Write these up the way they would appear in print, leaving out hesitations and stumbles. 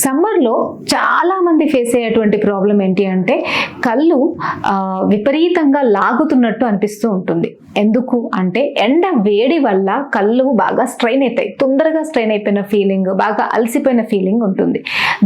సమ్మర్లో చాలా మంది ఫేస్ అయ్యేటువంటి ప్రాబ్లం ఏంటి అంటే కళ్ళు విపరీతంగా లాగుతున్నట్టు అనిపిస్తూ ఉంటుంది. ఎందుకు అంటే ఎండ వేడి వల్ల కళ్ళు బాగా స్ట్రెయిన్ అవుతాయి, తొందరగా స్ట్రెయిన్ అయిపోయిన ఫీలింగ్, బాగా అలసిపోయిన ఫీలింగ్ ఉంటుంది.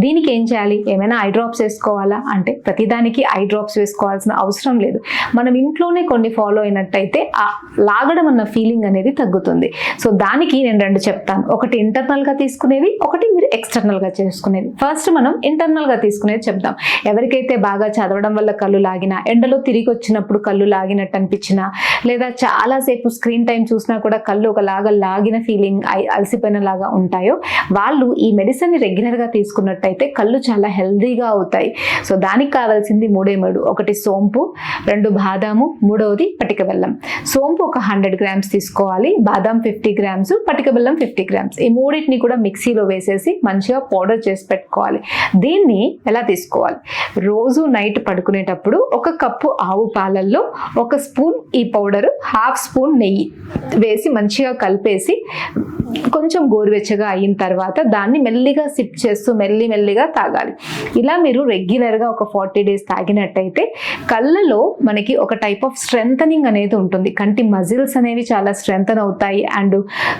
దీనికి ఏం చేయాలి? ఏమైనా ఐ డ్రాప్స్ వేసుకోవాలా అంటే ప్రతిదానికి ఐ డ్రాప్స్ వేసుకోవాల్సిన అవసరం లేదు. మనం ఇంట్లోనే కొన్ని ఫాలో అయినట్టయితే ఆ లాగడం అన్న ఫీలింగ్ అనేది తగ్గుతుంది. సో దానికి నేను రెండు చెప్తాను. ఒకటి ఇంటర్నల్గా తీసుకునేది, ఒకటి మీరు ఎక్స్టర్నల్గా చేసుకునేది. ఫస్ట్ మనం ఇంటర్నల్గా తీసుకునేది చెప్దాం. ఎవరికైతే బాగా చదవడం వల్ల కళ్ళు లాగినా, ఎండలో తిరిగి వచ్చినప్పుడు కళ్ళు లాగినట్టు అనిపించినా, లేదా చాలాసేపు స్క్రీన్ టైం చూసినా కూడా కళ్ళు ఒకలాగా లాగిన ఫీలింగ్, అలసిపోయిన లాగా ఉంటాయో వాళ్ళు ఈ మెడిసిన్ని రెగ్యులర్గా తీసుకున్నట్టయితే కళ్ళు చాలా హెల్దీగా అవుతాయి. సో దానికి కావాల్సింది మూడే మూడు. ఒకటి సోంపు, రెండు బాదాము, మూడవది పటిక బెల్లం. సోంపు ఒక 100 గ్రామ్స్ తీసుకోవాలి, బాదాం 50 గ్రామ్స్, పటిక బెల్లం 50 గ్రామ్స్. ఈ మూడింటిని కూడా మిక్సీలో వేసేసి మంచిగా పౌడర్ చేసి పెట్టుకోవాలి. దీన్ని ఎలా తీసుకోవాలి? రోజు నైట్ పడుకునేటప్పుడు 1 కప్పు ఆవు పాలల్లో 1 స్పూన్ ఈ పౌడర్, 1/2 స్పూన్ నెయ్యి వేసి మంచిగా కలిపేసి కొంచెం గోరువెచ్చగా అయిన తర్వాత దాన్ని మెల్లిగా సిప్ చేస్తూ మెల్లిగా తాగాలి. ఇలా మీరు రెగ్యులర్గా ఒక 40 డేస్ తాగినట్టయితే కళ్ళలో మనకి ఒక టైప్ ఆఫ్ స్ట్రెంథనింగ్ అనేది ఉంటుంది. కంటి మజిల్స్ అనేవి చాలా స్ట్రెంథన్ అవుతాయి. అండ్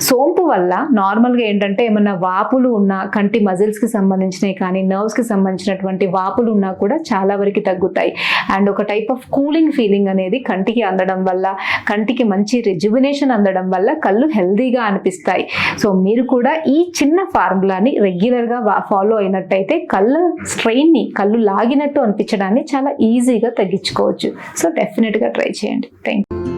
సోంపు వల్ల నార్మల్గా ఏంటంటే ఏమన్నా వాపులు ఉన్నా, కంటి మజిల్స్కి సంబంధించినవి కానీ నర్వ్స్కి సంబంధించినటువంటి వాపులు ఉన్నా కూడా చాలా వరకు తగ్గుతాయి. అండ్ ఒక టైప్ ఆఫ్ కూలింగ్ ఫీలింగ్ అనేది కంటికి అందడం వల్ల, కంటికి మంచి రిజువినేషన్ అందడం వల్ల కళ్ళు హెల్దీగా అనిపిస్తాయి. సో మీరు కూడా ఈ చిన్న ఫార్ములాని రెగ్యులర్గా ఫాలో అయినట్టయితే కళ్ళ స్ట్రెయిన్ని, కళ్ళు లాగినట్టు అనిపించడాన్ని చాలా ఈజీగా తగ్గించుకోవచ్చు. సో డెఫినెట్గా ట్రై చేయండి. Thank you.